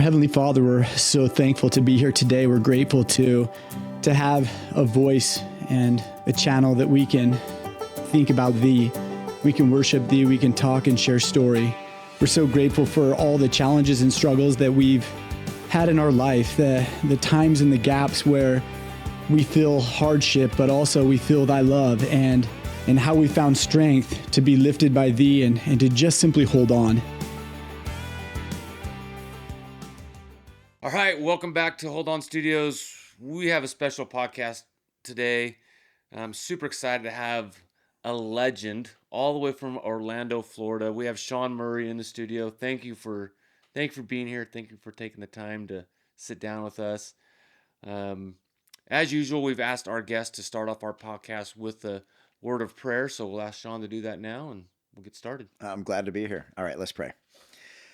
Heavenly Father, we're so thankful to be here today. We're grateful to have a voice and a channel that we can think about Thee. We can worship Thee. We can talk and share story. We're so grateful for all the challenges and struggles that we've had in our life, the times and the gaps where we feel hardship, but also we feel Thy love, and how we found strength to be lifted by Thee and to just simply hold on. All right, welcome back to Hold On Studios. We have a special podcast today. I'm super excited to have a legend all the way from Orlando, Florida. We have Shaun Murray in the studio. Thank you for being here. Thank you for taking the time to sit down with us. As usual, we've asked our guests to start off our podcast with a word of prayer. So we'll ask Shaun to do that now, and we'll get started. I'm glad to be here. All right, let's pray.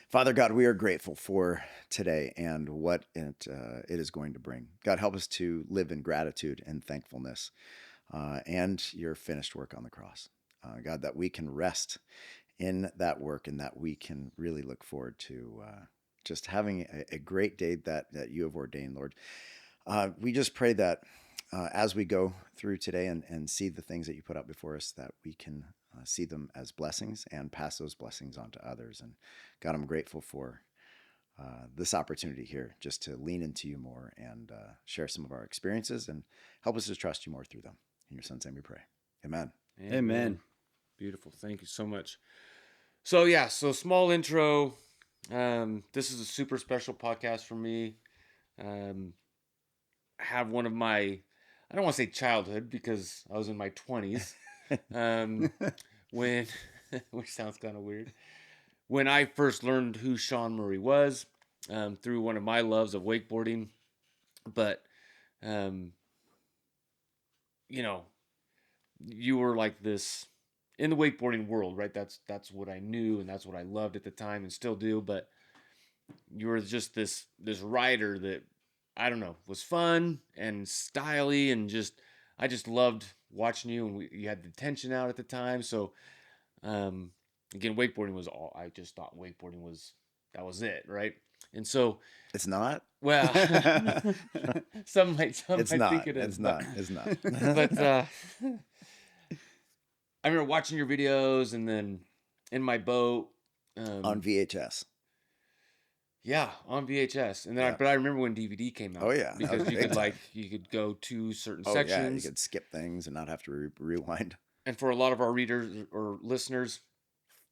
Father God, we are grateful for today and what it is going to bring. God, help us to live in gratitude and thankfulness and your finished work on the cross. God, that we can rest in that work and that we can really look forward to just having a great day that you have ordained, Lord. We just pray that as we go through today and see the things that you put out before us, that we can see them as blessings and pass those blessings on to others. And God, I'm grateful for this opportunity here just to lean into you more and share some of our experiences and help us to trust you more through them. In your Son's name we pray. Amen. Amen. Beautiful. Thank you so much. So small intro. This is a super special podcast for me. I have one of my, I don't want to say childhood because I was in my 20s. When, which sounds kind of weird, when I first learned who Shaun Murray was, through one of my loves of wakeboarding, but, you were like this in the wakeboarding world, right? That's what I knew, and that's what I loved at the time and still do, but you were just this rider that, I don't know, was fun and stylish and I just loved watching you, and you had the tension out at the time. So, again, wakeboarding was all, I just thought wakeboarding was it, right? And so It's not? Well, some might It's not. think it is. It's not. But I remember watching your videos, and then in my boat on VHS. Yeah, on VHS, and then but I remember when DVD came out. Oh yeah, because you could go to certain sections. Yeah, you could skip things and not have to rewind. And for a lot of our readers or listeners,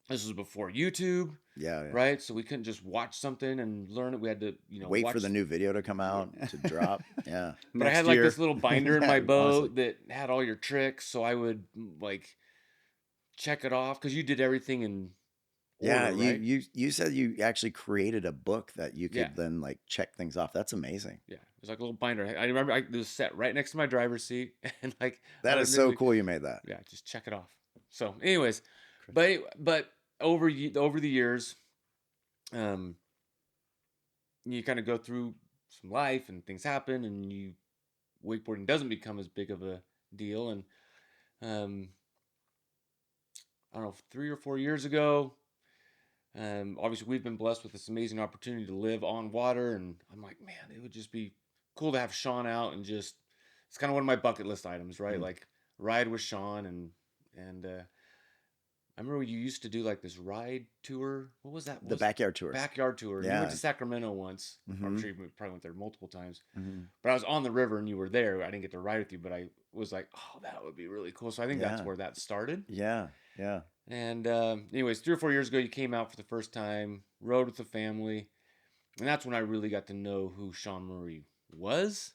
this was before YouTube. Yeah. Right. So we couldn't just watch something and learn it. We had to, wait for the new video to come out to drop. Yeah. But I had like this little binder in my boat that had all your tricks, so I would like check it off because you did everything in. Yeah, right? you said you actually created a book that you could then like check things off. That's amazing. Yeah, it was like a little binder. I remember it was set right next to my driver's seat, and like that is so cool. You made that. Yeah, just check it off. So, anyways, but over the years, you kind of go through some life and things happen, and wakeboarding doesn't become as big of a deal. And I don't know, 3 or 4 years ago. Obviously, we've been blessed with this amazing opportunity to live on water, and I'm like, man, it would just be cool to have Shaun out and it's kind of one of my bucket list items, right? Mm-hmm. Like ride with Shaun, and I remember you used to do like this ride tour. What was that? The backyard tour. Backyard tour. Yeah. You went to Sacramento once. Mm-hmm. I'm sure you probably went there multiple times. Mm-hmm. But I was on the river and you were there. I didn't get to ride with you, but I was like, oh, that would be really cool. So I think that's where that started. Yeah. And anyways, 3 or 4 years ago, you came out for the first time, rode with the family. And that's when I really got to know who Shaun Murray was.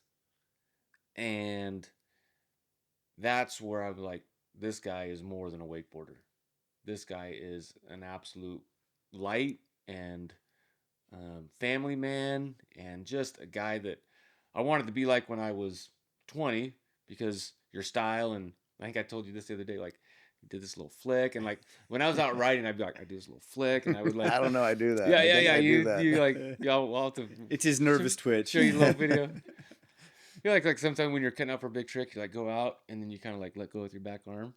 And that's where I was like, this guy is more than a wakeboarder. This guy is an absolute light and family man, and just a guy that I wanted to be like when I was 20, because your style, and I think I told you this the other day, like you did this little flick, and like when I was out riding, I'd be like, I do this little flick, and I would like, I don't know, I do that. Yeah. You like, I'll have to. It's his nervous twitch. Show you a little video. You're like sometimes when you're cutting out for a big trick, you like go out and then you kind of like let go with your back arm.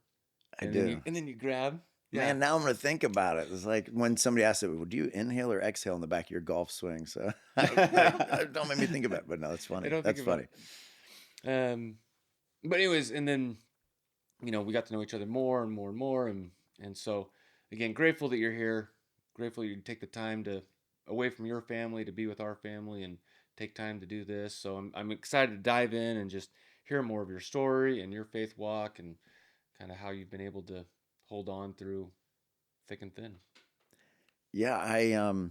I do. And then you grab. Man, now I'm going to think about it. It's like when somebody asks, well, do you inhale or exhale in the back of your golf swing? So don't make me think about it. But no, that's funny. I don't That's think about funny. it. But anyways, and then, we got to know each other more and more and more. And so, again, grateful that you're here. Grateful you take the time to, away from your family, to be with our family and take time to do this. So I'm excited to dive in and just hear more of your story and your faith walk and kind of how you've been able to hold on through thick and thin. Yeah, I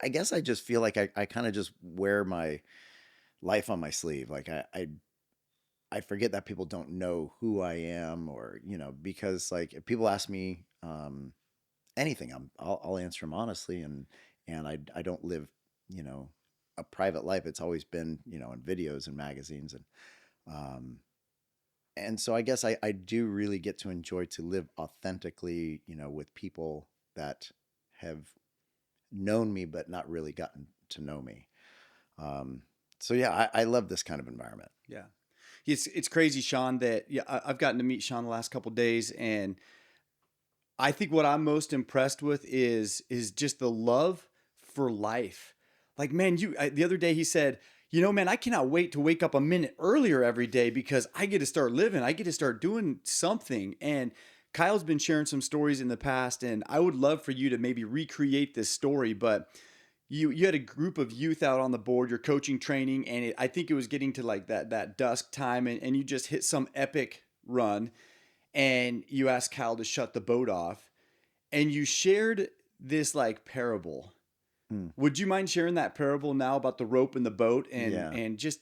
guess I just feel like I kind of just wear my life on my sleeve. Like I forget that people don't know who I am, or because like if people ask me anything, I'll answer them honestly, and I don't live you know a private life. It's always been in videos and magazines, um, and so I guess I do really get to enjoy to live authentically, with people that have known me but not really gotten to know me. Um, so yeah, I love this kind of environment. Yeah. It's crazy, Shaun, that I've gotten to meet Shaun the last couple of days, and I think what I'm most impressed with is just the love for life. Like, man, the other day he said, man, I cannot wait to wake up a minute earlier every day because I get to start living. I get to start doing something. And Kyle's been sharing some stories in the past, and I would love for you to maybe recreate this story. But you had a group of youth out on the board, you're coaching training, and I think it was getting to like that dusk time, and you just hit some epic run, and you asked Kyle to shut the boat off, and you shared this like parable. Would you mind sharing that parable now about the rope and the boat, and Yeah. and just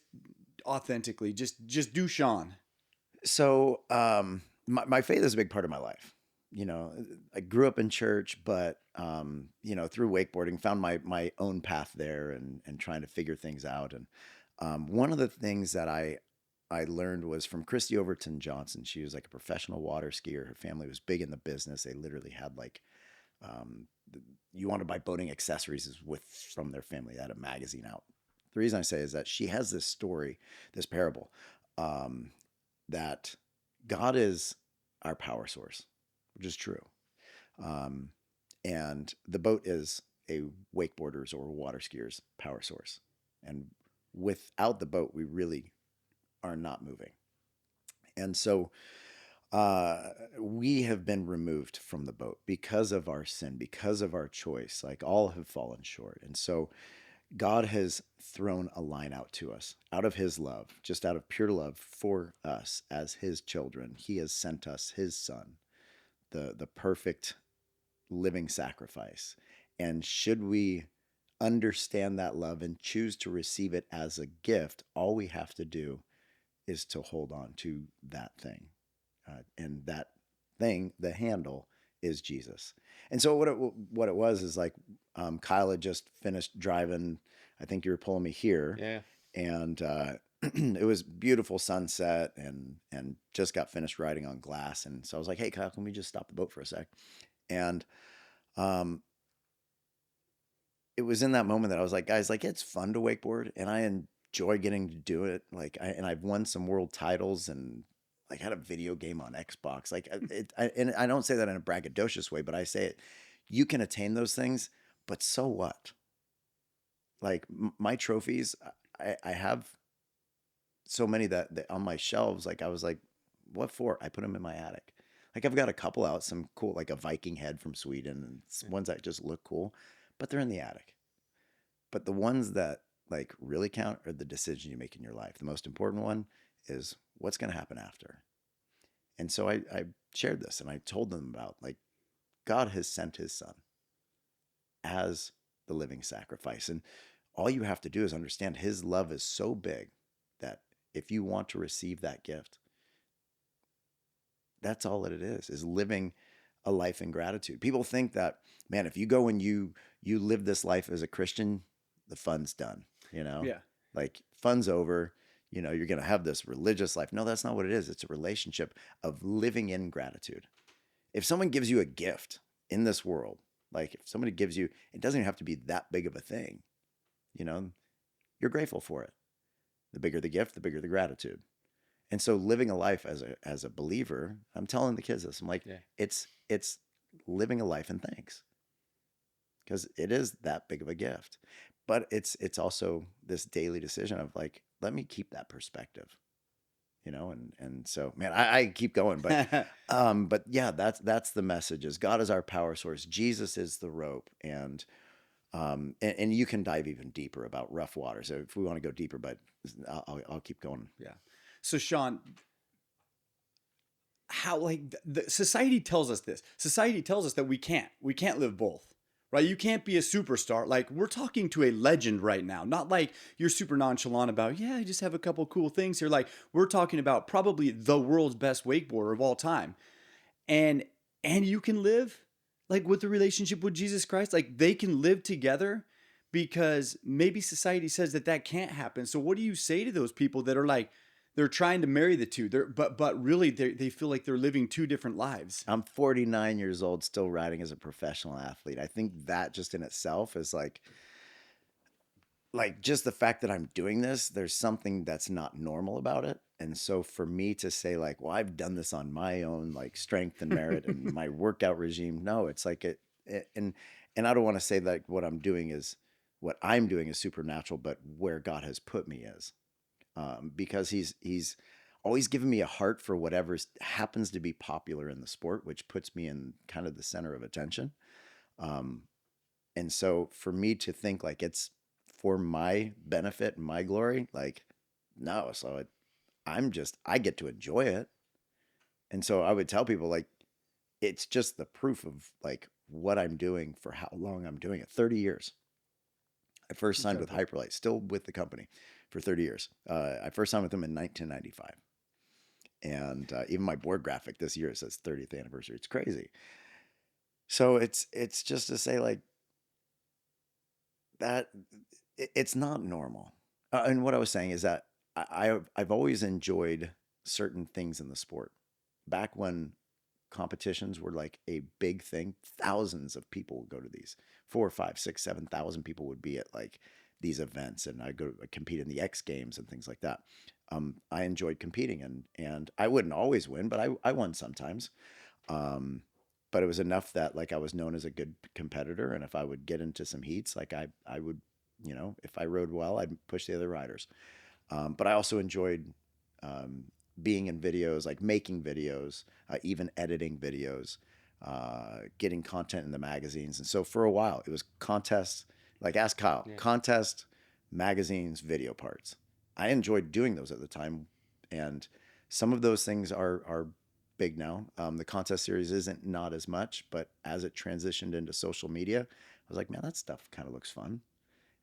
authentically, just do Shaun? So my faith is a big part of my life. I grew up in church, but through wakeboarding, found my own path there, and trying to figure things out. And one of the things that I learned was from Christy Overton Johnson. She was like a professional water skier. Her family was big in the business. They literally had like, you want to buy boating accessories from their family. They had a magazine out. The reason I say is that she has this story, this parable, that God is our power source, which is true. And the boat is a wakeboarder's or water skier's power source. And without the boat, we really are not moving. And so we have been removed from the boat because of our sin, because of our choice. Like, all have fallen short. And so God has thrown a line out to us out of his love, just out of pure love for us as his children. He has sent us his son, the perfect living sacrifice. And should we understand that love and choose to receive it as a gift, all we have to do is to hold on to that thing. And that thing, the handle, is Jesus. And so what it was is like, Kyle had just finished driving. I think you were pulling me here. Yeah. And it was beautiful sunset, and just got finished riding on glass. And so I was like, hey, Kyle, can we just stop the boat for a sec? And it was in that moment that I was like, guys, like, it's fun to wakeboard, and I enjoy getting to do it. Like, I've won some world titles, and like had a video game on Xbox. Like, and I don't say that in a braggadocious way, but I say it. You can attain those things, but so what? Like, my trophies, I have so many that on my shelves. Like, I was like, what for? I put them in my attic. Like, I've got a couple out, some cool, like a Viking head from Sweden, and ones that just look cool, but they're in the attic. But the ones that like really count are the decision you make in your life. The most important one is what's going to happen after. And so I shared this, and I told them about, like, God has sent his son as the living sacrifice. And all you have to do is understand his love is so big that if you want to receive that gift, that's all that it is living a life in gratitude. People think that, man, if you go and you live this life as a Christian, the fun's done, Yeah. like, fun's over, you're going to have this religious life. No, that's not what it is. It's a relationship of living in gratitude. If someone gives you a gift in this world, like if somebody gives you, it doesn't even have to be that big of a thing, you're grateful for it. The bigger the gift, the bigger the gratitude. And so living a life as a believer, I'm telling the kids this. I'm like, Yeah. it's living a life in thanks, because it is that big of a gift. But it's also this daily decision of like, let me keep that perspective, and so, man, I keep going, but yeah, that's the message: is God is our power source, Jesus is the rope, and you can dive even deeper about rough waters if we want to go deeper, but I'll keep going. Yeah. So Shaun, how like the society tells us this. Society tells us that we can't live both. Right? You can't be a superstar. Like, we're talking to a legend right now. Not like you're super nonchalant about, yeah, I just have a couple cool things here. Like, we're talking about probably the world's best wakeboarder of all time. And you can live like with the relationship with Jesus Christ. Like, they can live together, because maybe society says that can't happen. So what do you say to those people that are like, they're trying to marry the two, but really they feel like they're living two different lives? I'm 49 years old, still riding as a professional athlete. I think that just in itself is like just the fact that I'm doing this, there's something that's not normal about it. And so for me to say like, well, I've done this on my own, like strength and merit and my workout regime. No, it's like and I don't want to say that what I'm doing is supernatural, but where God has put me is, because he's always given me a heart for whatever happens to be popular in the sport, which puts me in kind of the center of attention. And so for me to think like it's for my benefit and my glory, like, no. So I get to enjoy it. And so I would tell people like, it's just the proof of like what I'm doing for how long I'm doing it. 30 years. I first signed with Hyperlight, still with the company for 30 years. I first signed with them in 1995. And even my board graphic this year says 30th anniversary. It's crazy. So it's just to say like that it's not normal. And what I was saying is that I've always enjoyed certain things in the sport. Back when competitions were like a big thing, thousands of people would go to these. 4, 5, 6, 7,000 people would be at like these events, and I compete in the X Games and things like that. I enjoyed competing, and I wouldn't always win, but I won sometimes. But it was enough that like I was known as a good competitor, and if I would get into some heats, like I would, if I rode well, I'd push the other riders. But I also enjoyed being in videos, like making videos, even editing videos, getting content in the magazines. And so for a while, it was contests, like ask Kyle, contest, magazines, video parts. I enjoyed doing those at the time. And some of those things are big now. The contest series isn't not as much, but as it transitioned into social media, I was like, man, that stuff kind of looks fun.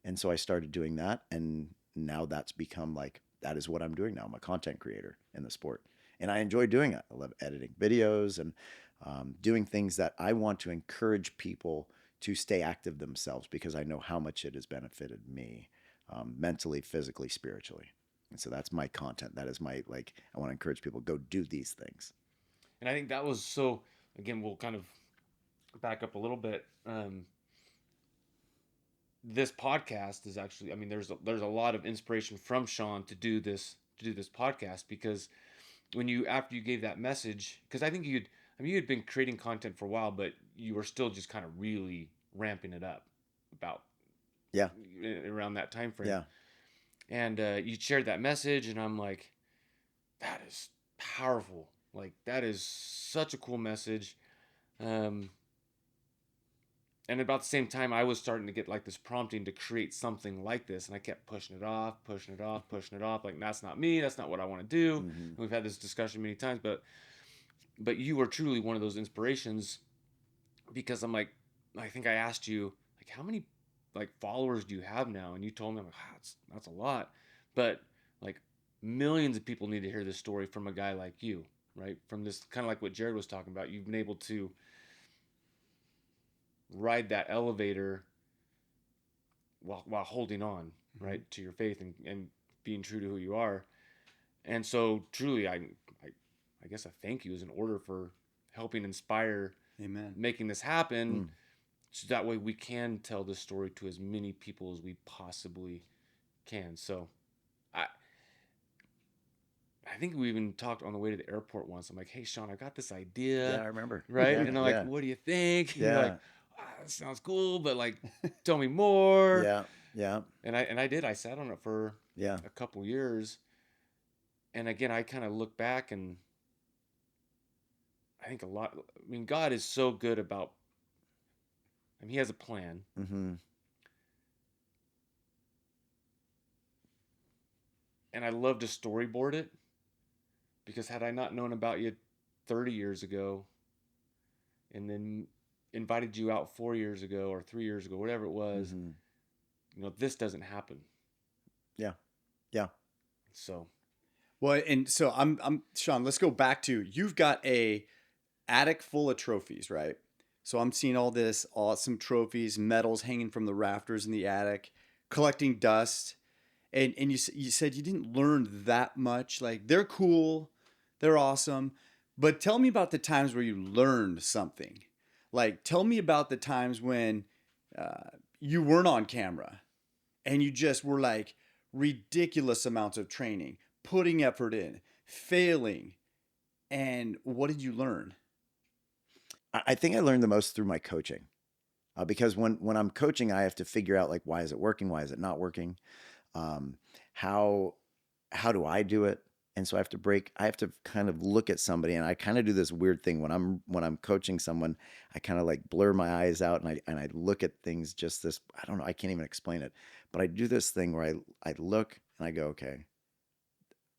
And so I started doing that. And now that's become like, that is what I'm doing now. I'm a content creator in the sport, and I enjoy doing it. I love editing videos and doing things that I want to encourage people to stay active themselves, because I know how much it has benefited me mentally, physically, spiritually. And so that's my content. That is my, like, I want to encourage people, go do these things. And I think that was so, again, we'll kind of back up a little bit. This podcast is actually, I mean, there's a lot of inspiration from Shaun to do this podcast, because after you gave that message, because I think you had been creating content for a while, but you were still just kind of really ramping it up about around that time frame. Yeah. And you shared that message, and I'm like, that is powerful. Like, that is such a cool message. And about the same time, I was starting to get like this prompting to create something like this, and I kept pushing it off. Like, that's not me. That's not what I want to do. Mm-hmm. And we've had this discussion many times, but you were truly one of those inspirations, because I'm like, I think I asked you like, how many like followers do you have now? And you told me, I'm like, that's a lot, but like millions of people need to hear this story from a guy like you, right? From this kind of like what Jared was talking about. You've been able to ride that elevator while holding on, right, to your faith and being true to who you are. And so truly, I guess a thank you is in order for helping inspire, Amen, making this happen, so that way we can tell this story to as many people as we possibly can. So I think we even talked on the way to the airport once. I'm like, hey, Shaun, I got this idea. Yeah, I remember. Right. Yeah, And they're like, yeah, what do you think? And you're yeah, like, that sounds cool, but like, tell me more. yeah, yeah, And I did. I sat on it for yeah. a couple years. And again, I kind of look back and I think a lot. I mean, God is so good about. I mean, He has a plan, Mm-hmm. and I love to storyboard it because had I not known about you 30 years ago, and then invited you out 4 years ago or 3 years ago, whatever it was, Mm-hmm. this doesn't happen. Yeah, yeah. So Well, and so I'm Shaun, let's go back to, you've got a attic full of trophies, right? So I'm seeing all this awesome trophies, medals hanging from the rafters in the attic, collecting dust. And you said you didn't learn that much. Like, they're cool, they're awesome, but tell me about the times where you learned something. Like, tell me about the times when you weren't on camera and you just were like ridiculous amounts of training, putting effort in, failing, and what did you learn? I think I learned the most through my coaching, because when I'm coaching, I have to figure out like, why is it working? Why is it not working? Um, how how do I do it? And so I have to kind of look at somebody, and I kind of do this weird thing when I'm coaching someone. I kind of like blur my eyes out, and I look at things just this. I don't know. I can't even explain it, but I do this thing where I look and I go, okay,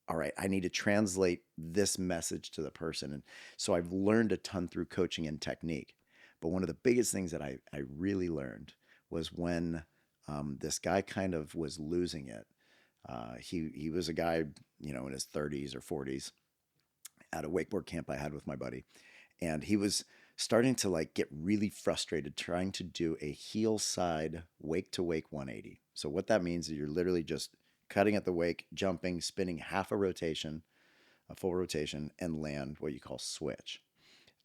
all right, I need to translate this message to the person. And so I've learned a ton through coaching and technique. But one of the biggest things that I really learned was when this guy kind of was losing it. He was a guy, in his 30s or 40s at a wakeboard camp I had with my buddy. And he was starting to like get really frustrated trying to do a heel side wake to wake 180. So what that means is you're literally just cutting at the wake, jumping, spinning half a rotation, a full rotation, and land what you call switch.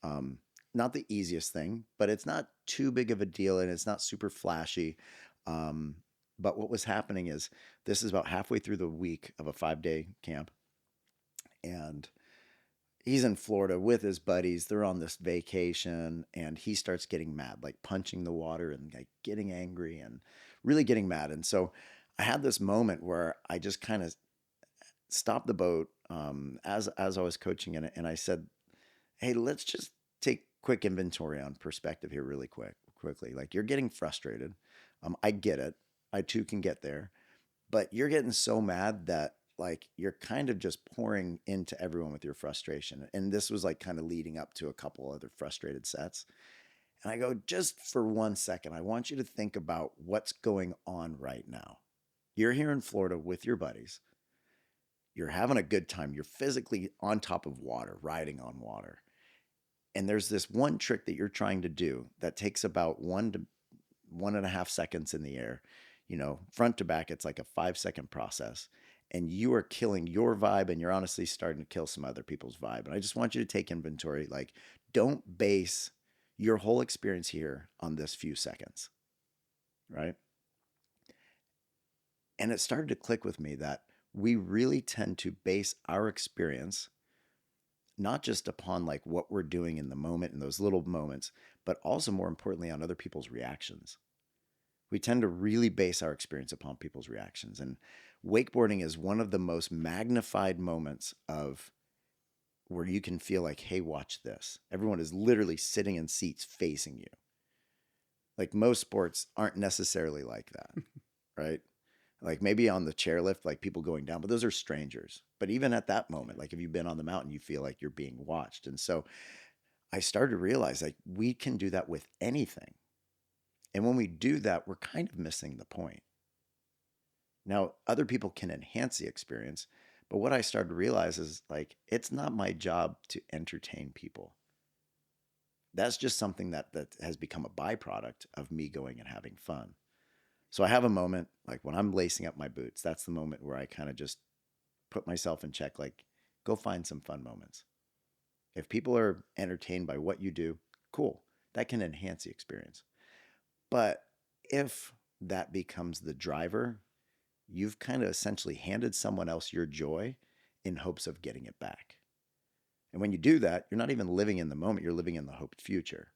Um, Not the easiest thing, but it's not too big of a deal and it's not super flashy. Um, but what was happening is this is about halfway through the week of a 5-day camp. And he's in Florida with his buddies. They're on this vacation and he starts getting mad, like punching the water and like getting angry and really getting mad. And so I had this moment where I just kind of stopped the boat as I was coaching in it. And I said, hey, let's just take quick inventory on perspective here really quickly. Like, you're getting frustrated. I get it. I too can get there, but you're getting so mad that like you're kind of just pouring into everyone with your frustration. And this was like kind of leading up to a couple other frustrated sets. And I go, just for 1 second, I want you to think about what's going on right now. You're here in Florida with your buddies. You're having a good time. You're physically on top of water, riding on water. And there's this one trick that you're trying to do that takes about 1.5 seconds in the air. Front to back, it's like a 5-second process. And you are killing your vibe, and you're honestly starting to kill some other people's vibe. And I just want you to take inventory. Like, don't base your whole experience here on this few seconds, right? And it started to click with me that we really tend to base our experience not just upon like what we're doing in the moment in those little moments, but also more importantly on other people's reactions. We tend to really base our experience upon people's reactions. And wakeboarding is one of the most magnified moments of where you can feel like, hey, watch this. Everyone is literally sitting in seats facing you. Like, most sports aren't necessarily like that, right? Like maybe on the chairlift, like people going down, but those are strangers. But even at that moment, like if you've been on the mountain, you feel like you're being watched. And so I started to realize like we can do that with anything. And when we do that, we're kind of missing the point. Now, other people can enhance the experience, but what I started to realize is like it's not my job to entertain people. That's just something that has become a byproduct of me going and having fun. So I have a moment like when I'm lacing up my boots, that's the moment where I kind of just put myself in check, like go find some fun moments. If people are entertained by what you do, cool. That can enhance the experience. But if that becomes the driver, you've kind of essentially handed someone else your joy in hopes of getting it back. And when you do that, you're not even living in the moment, you're living in the hoped future.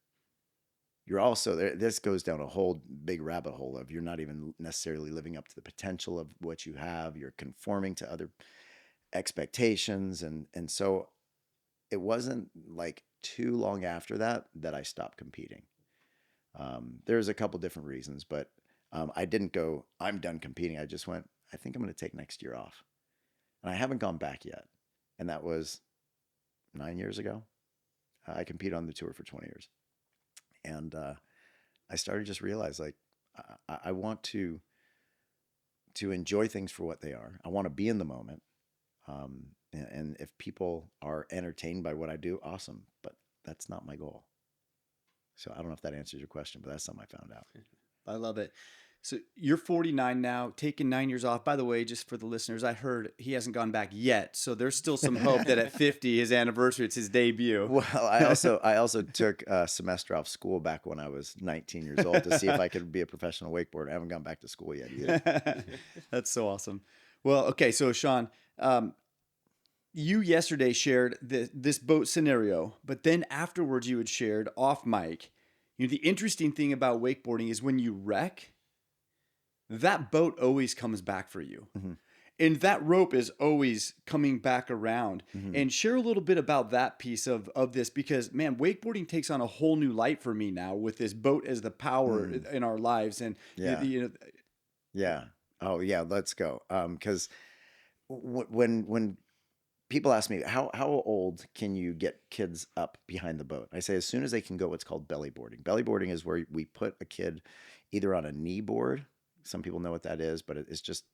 You're also this goes down a whole big rabbit hole of you're not even necessarily living up to the potential of what you have. You're conforming to other expectations. And so it wasn't like too long after that I stopped competing. There's a couple different reasons, but I didn't go, I'm done competing. I just went, I think I'm going to take next year off. And I haven't gone back yet. And that was 9 years ago. I competed on the tour for 20 years. And I started to just realize, like, I want to enjoy things for what they are. I want to be in the moment. And if people are entertained by what I do, awesome. But that's not my goal. So I don't know if that answers your question, but that's something I found out. I love it. So you're 49 now, taking 9 years off. By the way, just for the listeners, I heard he hasn't gone back yet. So there's still some hope that at 50, his anniversary, it's his debut. Well, I also took a semester off school back when I was 19 years old to see if I could be a professional wakeboarder. I haven't gone back to school yet either. That's so awesome. Well, okay. So Shaun, you yesterday shared this boat scenario, but then afterwards you had shared off mic. You know, the interesting thing about wakeboarding is when you wreck, that boat always comes back for you. Mm-hmm. And that rope is always coming back around. Mm-hmm. And share a little bit about that piece of this, because, man, wakeboarding takes on a whole new light for me now with this boat as the power in our lives. And, Yeah. Oh, yeah, let's go. Because when people ask me, how old can you get kids up behind the boat? I say as soon as they can go what's called belly boarding. Belly boarding is where we put a kid either on a knee board. Some people know what that is, but it's just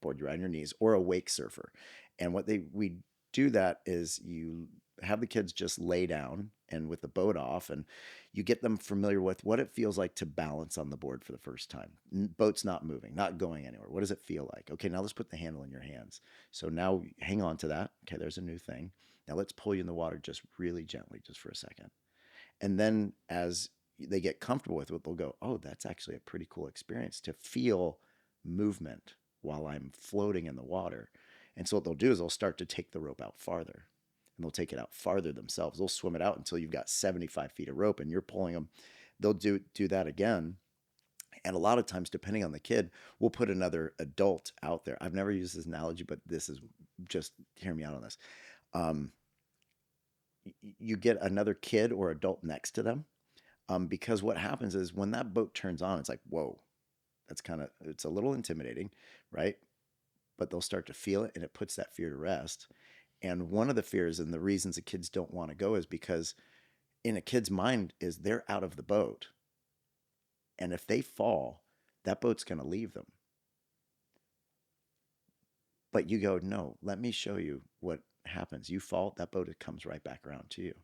board you right on your knees, or a wake surfer. And we do that is you have the kids just lay down and with the boat off, and you get them familiar with what it feels like to balance on the board for the first time. Boat's not moving, not going anywhere. What does it feel like? Okay, now let's put the handle in your hands. So now hang on to that. Okay, there's a new thing. Now let's pull you in the water just really gently, just for a second. And then as they get comfortable with it, they'll go, oh, that's actually a pretty cool experience to feel movement while I'm floating in the water. And so what they'll do is they'll start to take the rope out farther, and they'll take it out farther themselves. They'll swim it out until you've got 75 feet of rope and you're pulling them. They'll do that again. And a lot of times, depending on the kid, we'll put another adult out there. I've never used this analogy, but this is just, hear me out on this. You get another kid or adult next to them. Because what happens is when that boat turns on, it's like, whoa, it's a little intimidating, right? But they'll start to feel it, and it puts that fear to rest. And one of the fears and the reasons the kids don't want to go is because in a kid's mind is they're out of the boat. And if they fall, that boat's going to leave them. But you go, no, let me show you what happens. You fall, that boat, it comes right back around to you.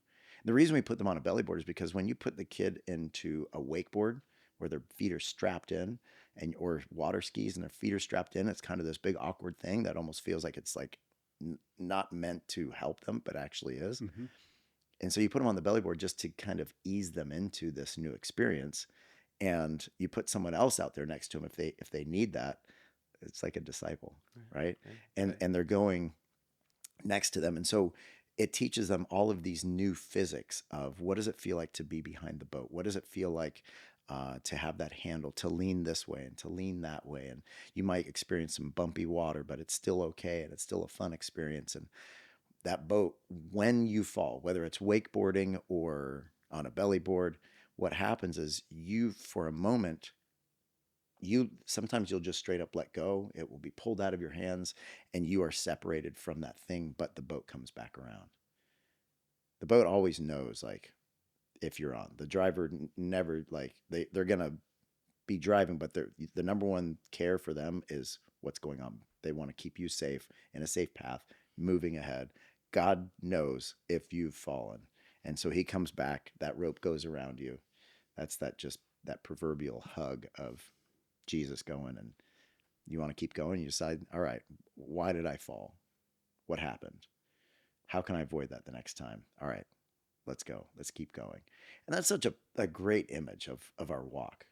The reason we put them on a belly board is because when you put the kid into a wakeboard where their feet are strapped in, or water skis and their feet are strapped in, it's kind of this big awkward thing that almost feels like it's like not meant to help them, but actually is. Mm-hmm. And so you put them on the belly board just to kind of ease them into this new experience. And you put someone else out there next to them if they need that. It's like a disciple, right? And they're going next to them. And so it teaches them all of these new physics of what does it feel like to be behind the boat? What does it feel like to have that handle, to lean this way and to lean that way? And you might experience some bumpy water, but it's still okay, and it's still a fun experience. And that boat, when you fall, whether it's wakeboarding or on a belly board, what happens is for a moment, sometimes you'll just straight up let go. It will be pulled out of your hands and you are separated from that thing, but the boat comes back around. The boat always knows, like, if you're on. The driver never, like, they're going to be driving, but the number one care for them is what's going on. They want to keep you safe in a safe path, moving ahead. God knows if you've fallen. And so he comes back, that rope goes around you. That's that proverbial hug of Jesus going, and you want to keep going. You decide, all right, why did I fall? What happened? How can I avoid that the next time? All right, let's go. Let's keep going. And that's such a great image of our walk.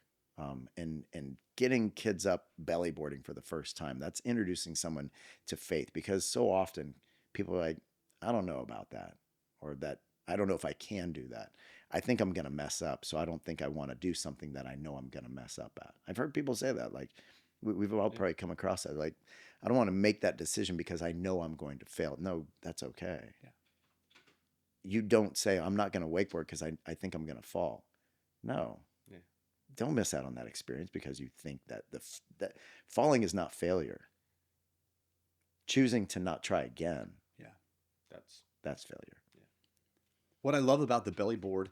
And getting kids up belly boarding for the first time, that's introducing someone to faith, because so often people are like, I don't know about that, or that I don't know if I can do that. I think I'm going to mess up, so I don't think I want to do something that I know I'm going to mess up at. I've heard people say that. Like, we've all probably come across that. Like, I don't want to make that decision because I know I'm going to fail. No, that's okay. Yeah. You don't say, I'm not going to wakeboard because I think I'm going to fall. No. Yeah. Don't miss out on that experience because you think that that falling is not failure. Choosing to not try again, that's failure. What I love about the belly board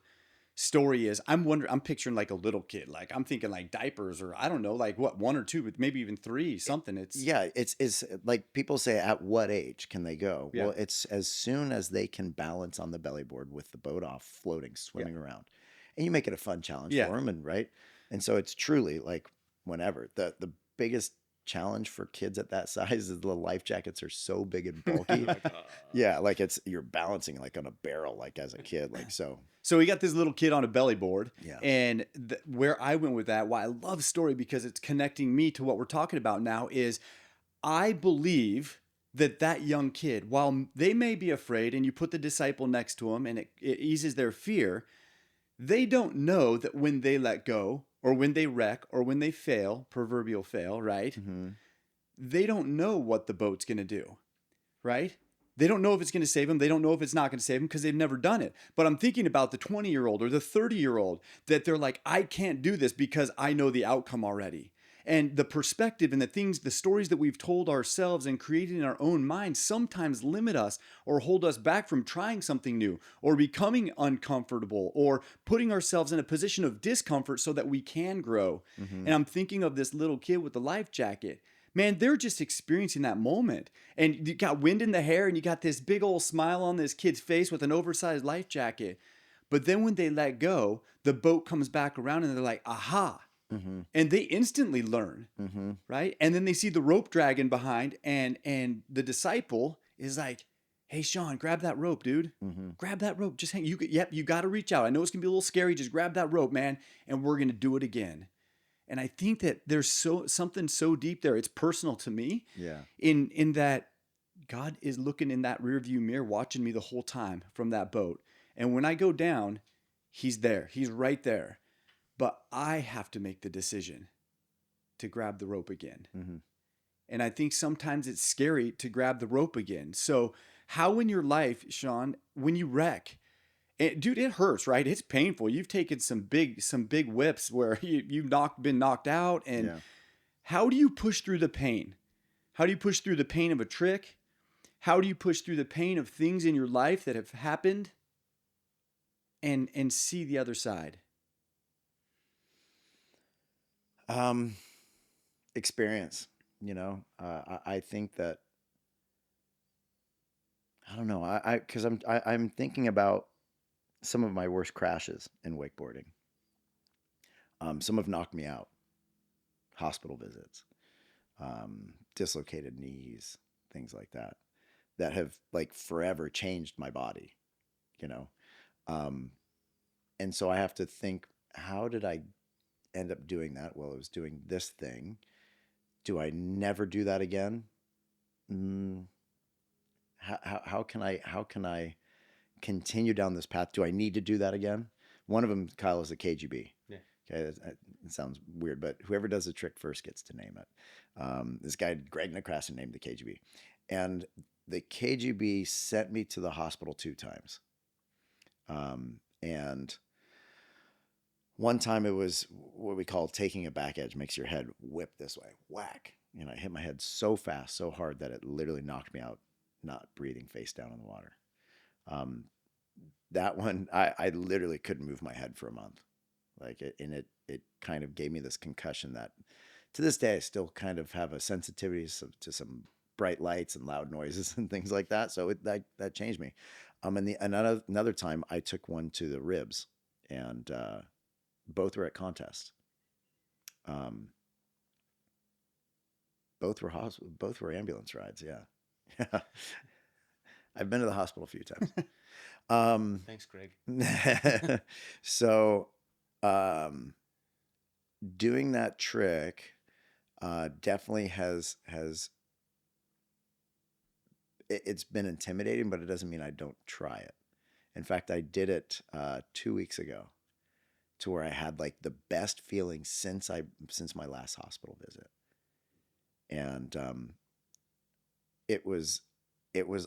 story is I'm picturing like a little kid. Like I'm thinking like diapers, or I don't know, like what, 1 or 2, maybe even 3, something. It's like people say, at what age can they go? Yeah. Well, it's as soon as they can balance on the belly board with the boat off, floating, swimming around. And you make it a fun challenge for them, and right? And so it's truly like whenever. The biggest challenge for kids at that size is the life jackets are so big and bulky. Yeah, like you're balancing like on a barrel, like as a kid, like so. So we got this little kid on a belly board, Yeah. and where I went with that, why I love the story, because it's connecting me to what we're talking about now, is I believe that young kid, while they may be afraid, and you put the disciple next to them, and it eases their fear, they don't know that when they let go, or when they wreck, or when they fail, proverbial fail, right? Mm-hmm. They don't know what the boat's going to do, right? They don't know if it's going to save them. They don't know if it's not going to save them because they've never done it. But I'm thinking about the 20-year-old or the 30-year-old that they're like, I can't do this because I know the outcome already. And the perspective and the stories that we've told ourselves and created in our own minds sometimes limit us or hold us back from trying something new, or becoming uncomfortable, or putting ourselves in a position of discomfort so that we can grow. Mm-hmm. And I'm thinking of this little kid with the life jacket. Man, they're just experiencing that moment. And you got wind in the hair, and you got this big old smile on this kid's face with an oversized life jacket. But then when they let go, the boat comes back around, and they're like, aha. Mm-hmm. And they instantly learn, Mm-hmm. right? And then they see the rope dragging behind, and the disciple is like, hey, Shaun, grab that rope, dude. Mm-hmm. Grab that rope. Just hang. You got to reach out. I know it's going to be a little scary. Just grab that rope, man, and we're going to do it again. And I think that there's something so deep there. It's personal to me. Yeah. In that God is looking in that rearview mirror, watching me the whole time from that boat. And when I go down, he's there. He's right there. But I have to make the decision to grab the rope again. Mm-hmm. And I think sometimes it's scary to grab the rope again. So how in your life, Shaun, when you wreck, dude, it hurts, right? It's painful. You've taken some big whips where you've been knocked out. And how do you push through the pain? How do you push through the pain of a trick? How do you push through the pain of things in your life that have happened and see the other side? Experience, I think that, I don't know. Cause I'm thinking about some of my worst crashes in wakeboarding. Some have knocked me out, hospital visits, dislocated knees, things like that have like forever changed my body, and so I have to think, how did I end up doing that? Well, I was doing this thing. Do I never do that again? How can I continue down this path? Do I need to do that again? One of them, Kyle, is a KGB. Yeah. Okay, it sounds weird, but whoever does the trick first gets to name it. This guy, Greg Necrason, named the KGB, and the KGB sent me to the hospital 2 times. And one time it was what we call taking a back edge, makes your head whip this way, whack. I hit my head so fast, so hard that it literally knocked me out, not breathing, face down in the water. That one, I literally couldn't move my head for a month. It kind of gave me this concussion that to this day, I still kind of have a sensitivity to some bright lights and loud noises and things like that. So that changed me. And another time I took one to the ribs, and both were at contest. Both were ambulance rides. Yeah. I've been to the hospital a few times. Thanks, Greg. So, doing that trick definitely it's been intimidating, but it doesn't mean I don't try it. In fact, I did it 2 weeks ago, to where I had like the best feeling since my last hospital visit, and it was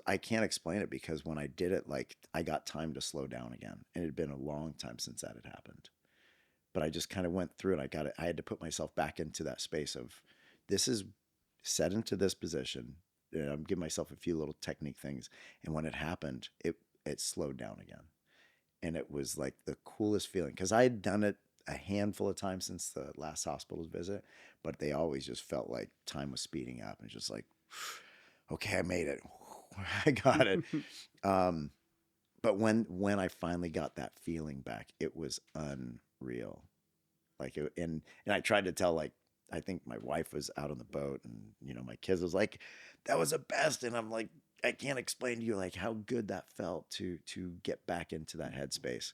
I can't explain it, because when I did it, like, I got time to slow down again, and it had been a long time since that had happened. But I just kind of went through it. I had to put myself back into that space of, this is set into this position. I'm giving myself a few little technique things, and when it happened, it slowed down again, and it was like the coolest feeling, because I had done it a handful of times since the last hospital visit, but they always just felt like time was speeding up, and just like, okay, I made it, I got it. But when I finally got that feeling back, it was unreal. Like, and I tried to tell, like, I think my wife was out on the boat, and my kids was like, that was the best, and I'm like, I can't explain to you like how good that felt to get back into that headspace.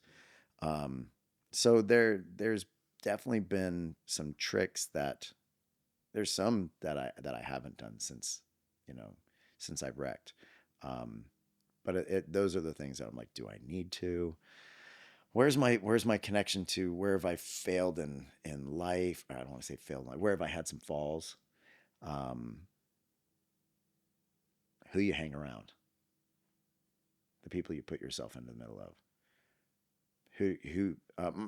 So there's definitely been some tricks there's some that I haven't done since I've wrecked. But those are the things that I'm like, do I need to? Where's my connection to where have I failed in life? I don't want to say failed in life. Where have I had some falls? Who you hang around, the people you put yourself into the middle of.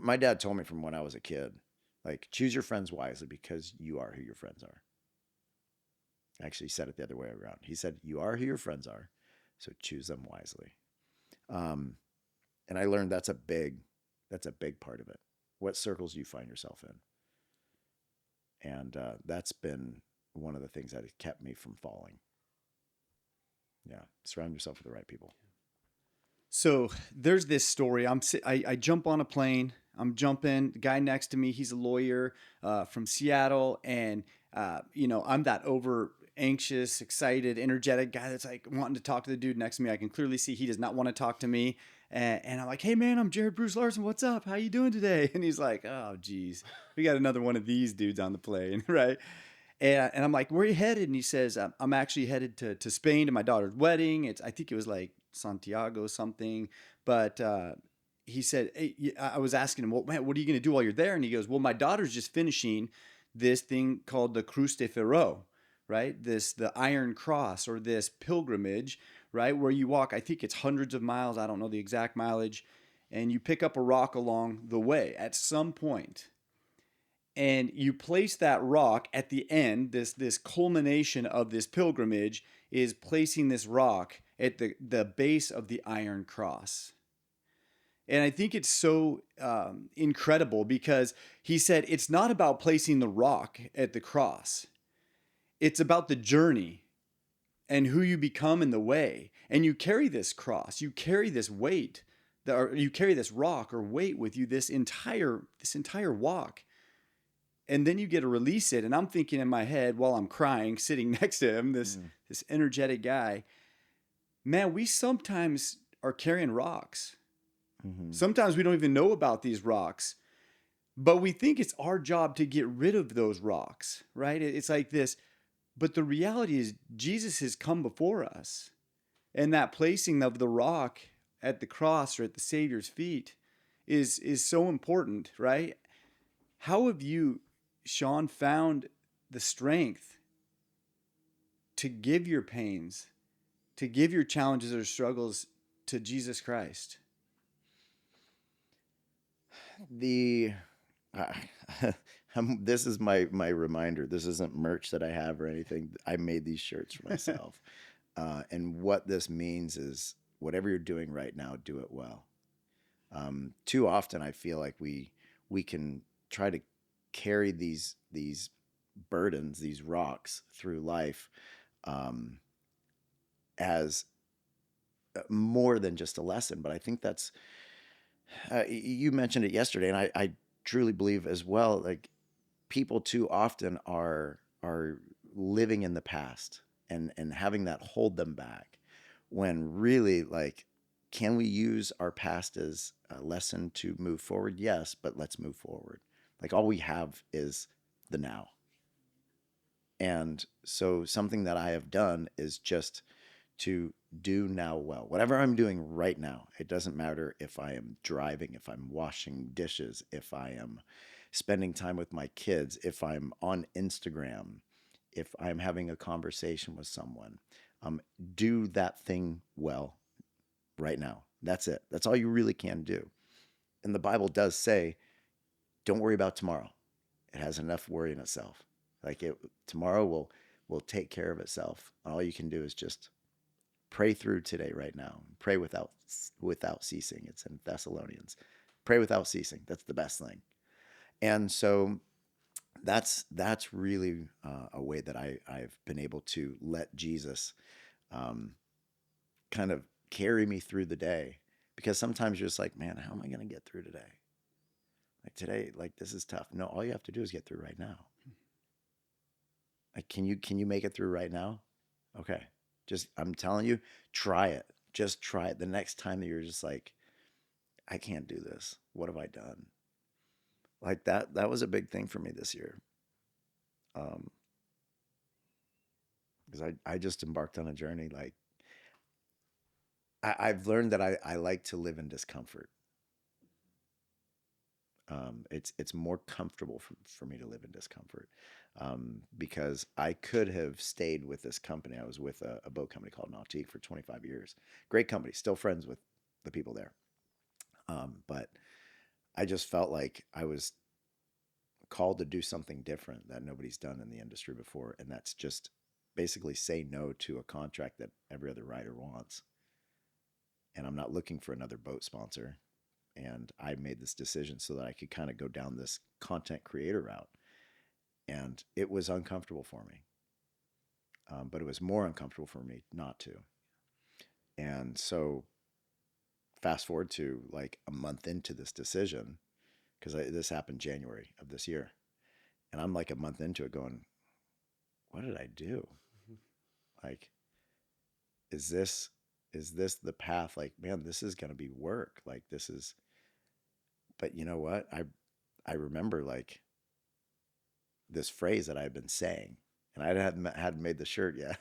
My dad told me from when I was a kid, like, choose your friends wisely, because you are who your friends are. Actually, he said it the other way around. He said, you are who your friends are, so choose them wisely. And I learned that's a big part of it. What circles do you find yourself in? And that's been one of the things that has kept me from falling. Yeah, surround yourself with the right people. So there's this story. I jump on a plane. I'm jumping. The guy next to me, he's a lawyer from Seattle, and I'm that over anxious, excited, energetic guy that's like wanting to talk to the dude next to me. I can clearly see he does not want to talk to me, and I'm like, hey man, I'm Jared Bruce Larson. What's up? How you doing today? And he's like, oh geez, we got another one of these dudes on the plane, right? And I'm like, where are you headed? And he says, I'm actually headed to Spain to my daughter's wedding. I think it was like Santiago something. But he said, hey, I was asking him, well, man, what are you going to do while you're there? And he goes, well, my daughter's just finishing this thing called the Cruz de Ferro, right? The Iron Cross, or this pilgrimage, right? Where you walk, I think it's hundreds of miles. I don't know the exact mileage. And you pick up a rock along the way at some point. And you place that rock at the end. This culmination of this pilgrimage is placing this rock at the base of the Iron Cross. And I think it's so incredible, because he said it's not about placing the rock at the cross. It's about the journey and who you become in the way. And you carry this cross, you carry this weight, or you carry this rock or weight with you this entire walk. And then you get to release it. And I'm thinking in my head while I'm crying, sitting next to him, this energetic guy, man, we sometimes are carrying rocks. Mm-hmm. Sometimes we don't even know about these rocks, but we think it's our job to get rid of those rocks, right? It's like this. But the reality is Jesus has come before us. And that placing of the rock at the cross or at the Savior's feet is so important, right? How have you, Shaun, found the strength to give your pains, to give your challenges or struggles to Jesus Christ? This is my reminder. This isn't merch that I have or anything. I made these shirts for myself. And what this means is, whatever you're doing right now, do it well. Too often I feel like we can try to carry these burdens, these rocks through life, as more than just a lesson. But I think that's, you mentioned it yesterday, and I truly believe as well, like, people too often are living in the past and having that hold them back, when really, like, can we use our past as a lesson to move forward? Yes, but let's move forward. Like all we have is the now. And so something that I have done is just to do now well. Whatever I'm doing right now, it doesn't matter if I am driving, if I'm washing dishes, if I am spending time with my kids, if I'm on Instagram, if I'm having a conversation with someone. Do that thing well right now. That's it. That's all you really can do. And the Bible does say, don't worry about tomorrow. It has enough worry in itself. Like tomorrow will take care of itself. All you can do is just pray through today right now. Pray without ceasing. It's in Thessalonians. Pray without ceasing. That's the best thing. And so that's really a way that I've been able to let Jesus kind of carry me through the day. Because sometimes you're just like, man, how am I going to get through today? Like today, like this is tough. No, all you have to do is get through right now. Like, can you make it through right now? Okay. Just, I'm telling you, try it. Just try it. The next time that you're just like, I can't do this. What have I done? Like that was a big thing for me this year. Because I just embarked on a journey. Like I've learned that I like to live in discomfort. It's more comfortable for me to live in discomfort, because I could have stayed with this company. I was with a boat company called Nautique for 25 years. Great company, still friends with the people there. But I just felt like I was called to do something different that nobody's done in the industry before. And that's just basically say no to a contract that every other rider wants. And I'm not looking for another boat sponsor. And I made this decision so that I could kind of go down this content creator route. And it was uncomfortable for me. But it was more uncomfortable for me not to. And so fast forward to like a month into this decision, because this happened January of this year. And I'm like a month into it going, what did I do? Like, is this the path? Like, man, this is going to be work. Like this is, but you know what? I remember like this phrase that I had been saying, and I hadn't made the shirt yet.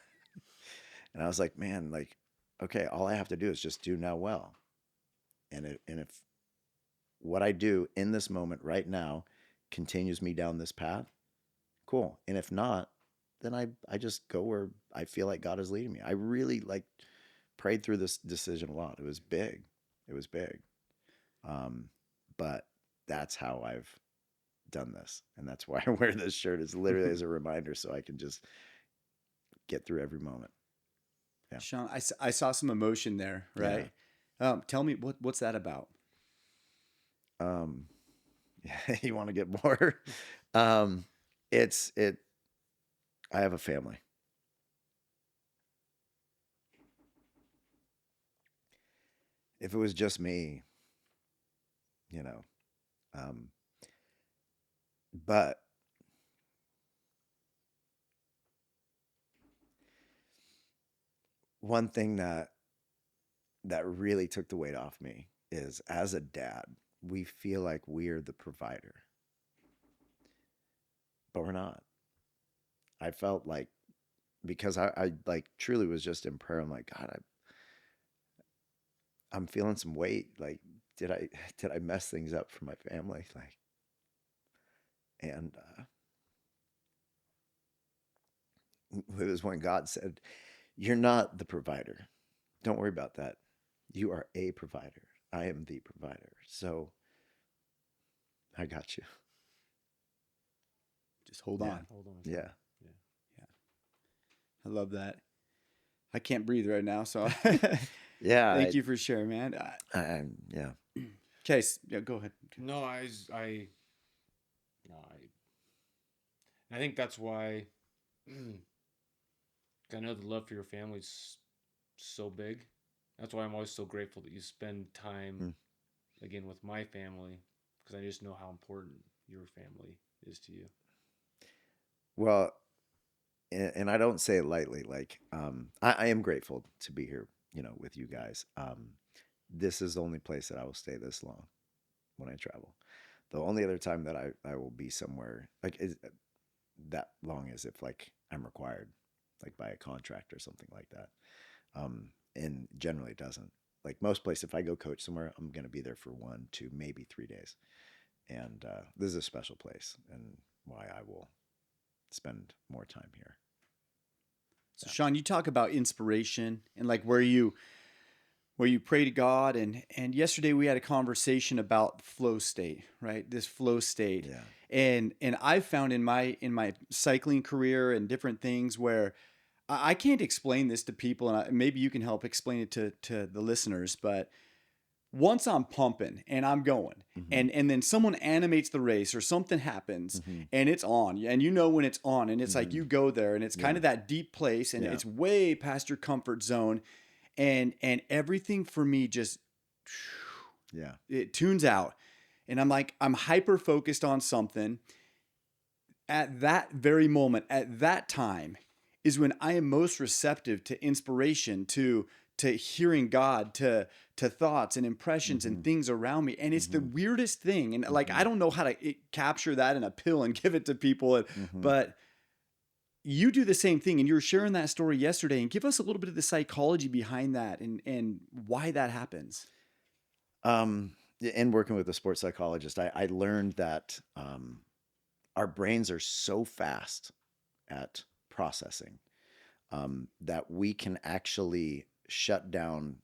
And I was like, man, like, okay, all I have to do is just do now well. And if what I do in this moment right now continues me down this path, cool. And if not, then I just go where I feel like God is leading me. I really like prayed through this decision a lot. It was big. It was big. But that's how I've done this. And that's why I wear this shirt, is literally as a reminder, so I can just get through every moment. Yeah. Shaun, I saw some emotion there, right? Yeah. Tell me what's that about? You want to get more? I have a family. If it was just me, you know, but one thing that really took the weight off me is, as a dad, we feel like we're the provider, but we're not. I felt like, because I like truly was just in prayer. I'm like, God, I'm feeling some weight. Like, did I mess things up for my family? Like, and it was when God said, you're not the provider. Don't worry about that. You are a provider. I am the provider. So I got you. Just hold on. Hold on. Yeah. I love that. I can't breathe right now, so Yeah. thank you for sharing, man. Yeah. Okay, yeah, go ahead. No, I think that's why I know the love for your family is so big. That's why I'm always so grateful that you spend time again with my family, because I just know how important your family is to you. Well, and I don't say it lightly. Like, I am grateful to be here, with you guys. This is the only place that I will stay this long when I travel. The only other time that I will be somewhere like is that long is if like I'm required, like by a contract or something like that. And generally it doesn't. Like most places, if I go coach somewhere, I'm going to be there for 1, 2, maybe 3 days. And this is a special place and why I will spend more time here. So Shaun, you talk about inspiration and like where you pray to God, and yesterday we had a conversation about flow state, right? This flow state. Yeah. And I've found in my cycling career and different things where I can't explain this to people, and maybe you can help explain it to the listeners, but once I'm pumping and I'm going, and then someone animates the race or something happens and it's on, and you know when it's on, and it's like you go there and it's kind of that deep place, and it's way past your comfort zone, and everything for me just it tunes out, and I'm hyper focused on something. At that very moment, at that time, is when I am most receptive to inspiration, to hearing God, to thoughts and impressions and things around me. And it's the weirdest thing. And like, I don't know how to capture that in a pill and give it to people, but you do the same thing. And you were sharing that story yesterday, and give us a little bit of the psychology behind that and why that happens. In working with a sports psychologist, I learned that our brains are so fast at processing that we can actually shut down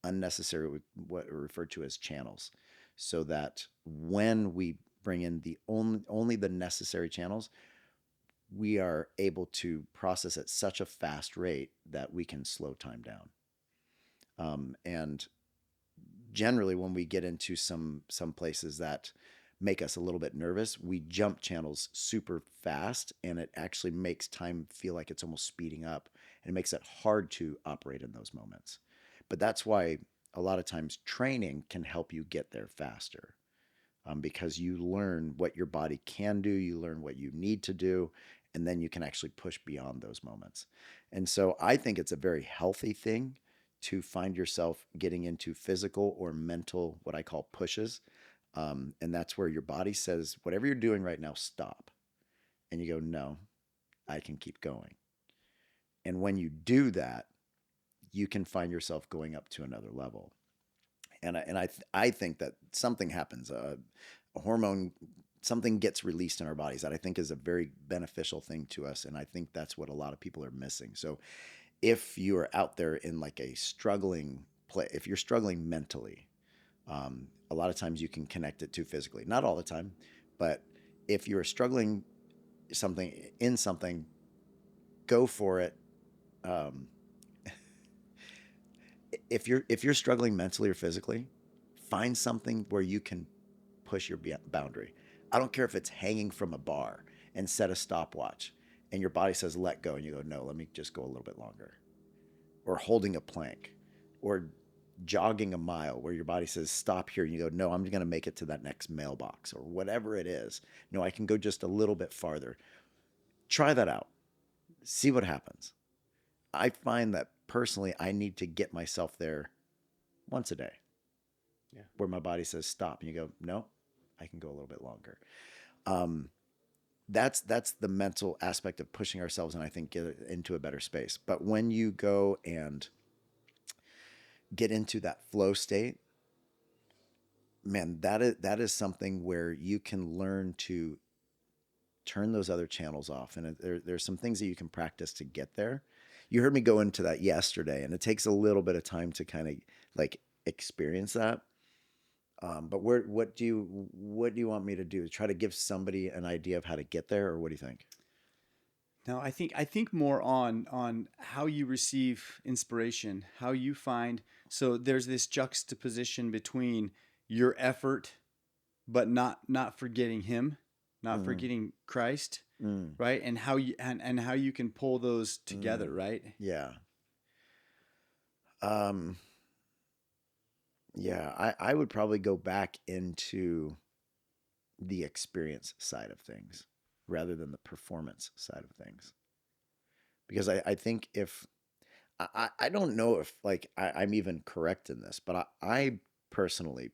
unnecessary, what are referred to as channels, so that when we bring in the only the necessary channels, we are able to process at such a fast rate that we can slow time down. And generally, when we get into some places that make us a little bit nervous, we jump channels super fast, and it actually makes time feel like it's almost speeding up, and it makes it hard to operate in those moments. But that's why a lot of times training can help you get there faster, because you learn what your body can do, you learn what you need to do, and then you can actually push beyond those moments. And so I think it's a very healthy thing to find yourself getting into physical or mental, what I call pushes. And that's where your body says, whatever you're doing right now, stop. And you go, no, I can keep going. And when you do that, you can find yourself going up to another level. And I think that something happens, a hormone, something gets released in our bodies that I think is a very beneficial thing to us. And I think that's what a lot of people are missing. So if you are out there in like a struggling play, if you're struggling mentally, a lot of times you can connect it to physically. Not all the time, but if you're struggling in something, go for it. If you're struggling mentally or physically, find something where you can push your boundary. I don't care if it's hanging from a bar and set a stopwatch, and your body says let go, and you go, no, let me just go a little bit longer. Or holding a plank, or jogging a mile where your body says stop here, and you go, no, I'm going to make it to that next mailbox, or whatever it is. No, I can go just a little bit farther. Try that out. See what happens. I find that personally, I need to get myself there once a day, where my body says stop, and you go, no, I can go a little bit longer. That's the mental aspect of pushing ourselves, and I think get into a better space. But when you go and get into that flow state, man, that is something where you can learn to turn those other channels off. And there's some things that you can practice to get there. You heard me go into that yesterday, and it takes a little bit of time to kind of like experience that. But what do you want me to do? Try to give somebody an idea of how to get there, or what do you think? No, I think more on how you receive inspiration, how you find. So there's this juxtaposition between your effort, but not forgetting Him, not forgetting Christ, right? And how you can pull those together, right? Yeah. Yeah, I would probably go back into the experience side of things rather than the performance side of things. Because I think if, I don't know if like I'm even correct in this, but I personally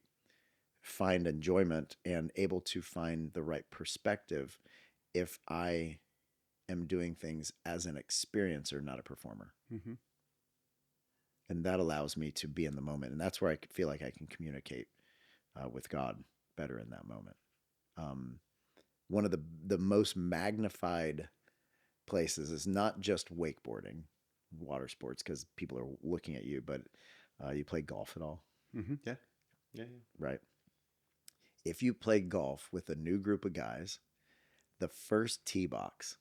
find enjoyment and able to find the right perspective if I am doing things as an experiencer, not a performer. Mm-hmm. And that allows me to be in the moment. And that's where I feel like I can communicate with God better in that moment. One of the most magnified places is not just wakeboarding, water sports, because people are looking at you, but you play golf at all? Mm-hmm. Yeah. Yeah. Right. If you play golf with a new group of guys, the first tee box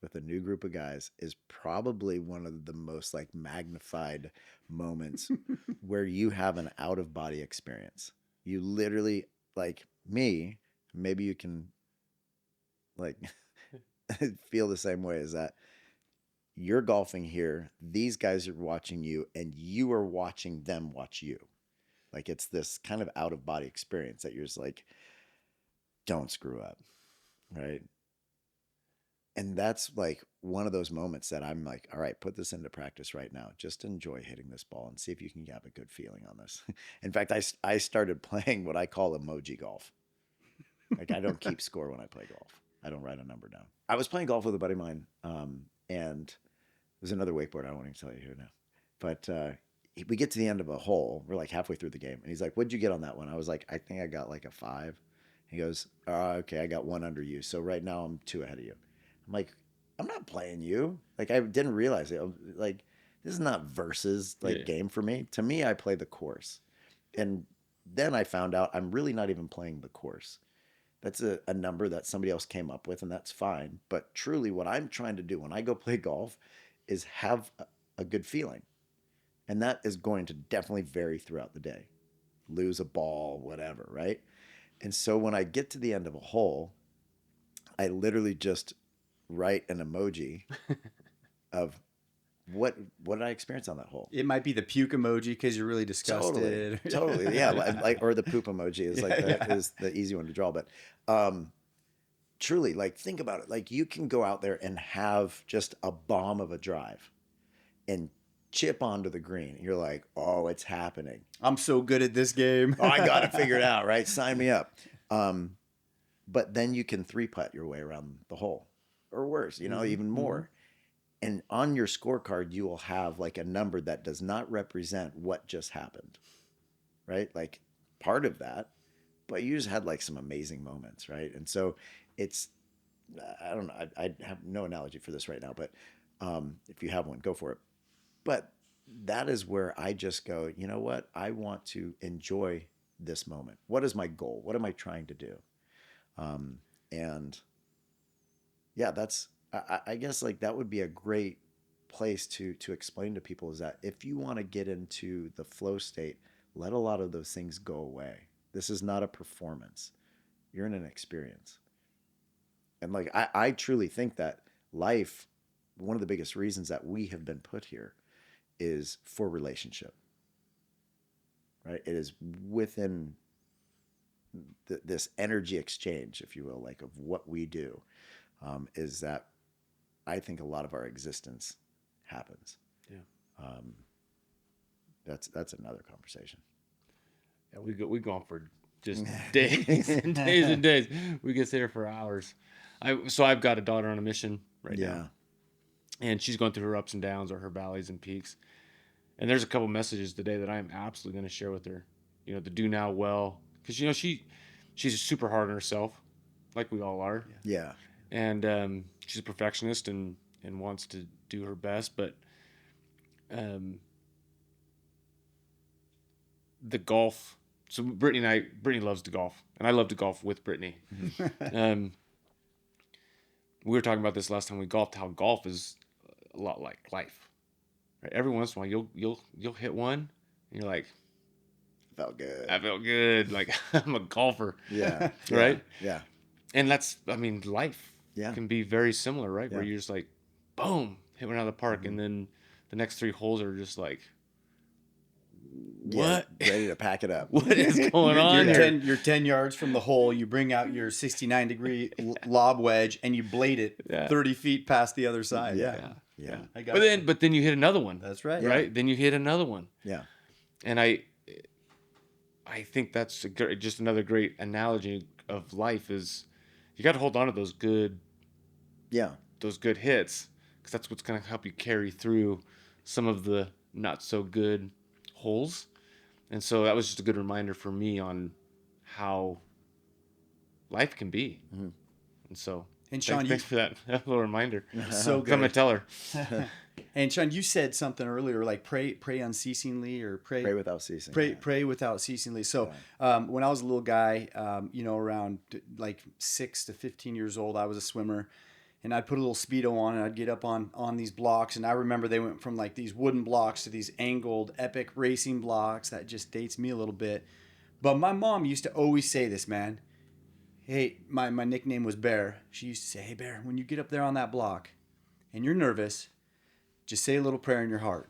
with a new group of guys is probably one of the most like magnified moments where you have an out of body experience. You literally, like me, maybe you can like feel the same way, is that you're golfing here, these guys are watching you, and you are watching them watch you. Like it's this kind of out of body experience that you're just like, don't screw up. Right. And that's like one of those moments that I'm like, all right, put this into practice right now. Just enjoy hitting this ball and see if you can have a good feeling on this. In fact, I started playing what I call emoji golf. Like I don't keep score when I play golf. I don't write a number down. I was playing golf with a buddy of mine, and there's another wakeboard. I won't even tell you here now. But we get to the end of a hole. We're like halfway through the game. And he's like, what'd you get on that one? I was like, I think I got like a 5. He goes, okay, I got 1 under you. So right now I'm 2 ahead of you. I'm like, I'm not playing you. Like I didn't realize it. Like this is not versus like game for me. To me, I play the course. And then I found out I'm really not even playing the course. That's a number that somebody else came up with, and that's fine. But truly what I'm trying to do when I go play golf is have a good feeling. And that is going to definitely vary throughout the day. Lose a ball, whatever, right? And so when I get to the end of a hole, I literally just write an emoji of what did I experience on that hole. It might be the puke emoji because you're really disgusted. Totally. Yeah. Like, or the poop emoji is like is the easy one to draw. But truly, like think about it. Like you can go out there and have just a bomb of a drive and chip onto the green. You're like, oh, it's happening. I'm so good at this game. Oh, I got it figured out, right? Sign me up. But then you can 3-putt your way around the hole, or worse, even more. And on your scorecard, you will have like a number that does not represent what just happened, right? Like part of that, but you just had like some amazing moments, right? And so it's, I don't know, I have no analogy for this right now, but if you have one, go for it. But that is where I just go, you know what? I want to enjoy this moment. What is my goal? What am I trying to do? And yeah, that's, I guess like that would be a great place to explain to people, is that if you want to get into the flow state, let a lot of those things go away. This is not a performance. You're in an experience. And like, I truly think that life, one of the biggest reasons that we have been put here is for relationship, right? It is within this energy exchange, if you will, like of what we do, is that I think a lot of our existence happens. Yeah. That's another conversation. Yeah, we go on for just days and days and days. We could sit here for hours. I've got a daughter on a mission right now. And she's going through her ups and downs, or her valleys and peaks. And there's a couple messages today that I am absolutely going to share with her. To do now well, because she's super hard on herself, like we all are. Yeah. And she's a perfectionist and wants to do her best, but the golf. So Brittany loves to golf, and I love to golf with Brittany. We were talking about this last time we golfed, how golf is a lot like life. Right? Every once in a while, you'll hit one, and you're like, Felt good. I felt good. Like I'm a golfer. Yeah. Right? Yeah. And that's, life can be very similar, right? Yeah. Where you're just like, boom, hit one out of the park. And then the next 3 holes are just like, what? Yeah, ready to pack it up. What is going on here? You're 10 yards from the hole. You bring out your 69-degree lob wedge and you blade it 30 feet past the other side. Yeah. But then you hit another one. That's right. Right? Then you hit another one. Yeah. And I think that's just another great analogy of life is you got to hold on to Yeah. those good hits, because that's what's going to help you carry through some of the not so good holes. And so that was just a good reminder for me on how life can be. Mm-hmm. And so And Shaun, thanks for that little reminder. so I'm gonna good. tell her. And Shaun, you said something earlier, like pray unceasingly, or Pray without ceasing. pray without ceasingly. So when I was a little guy, around like 6 to 15 years old, I was a swimmer, and I'd put a little Speedo on, and I'd get up on these blocks. And I remember they went from like these wooden blocks to these angled epic racing blocks. That just dates me a little bit. But my mom used to always say this, man. Hey, my nickname was Bear. She used to say, hey, Bear, when you get up there on that block and you're nervous, just say a little prayer in your heart.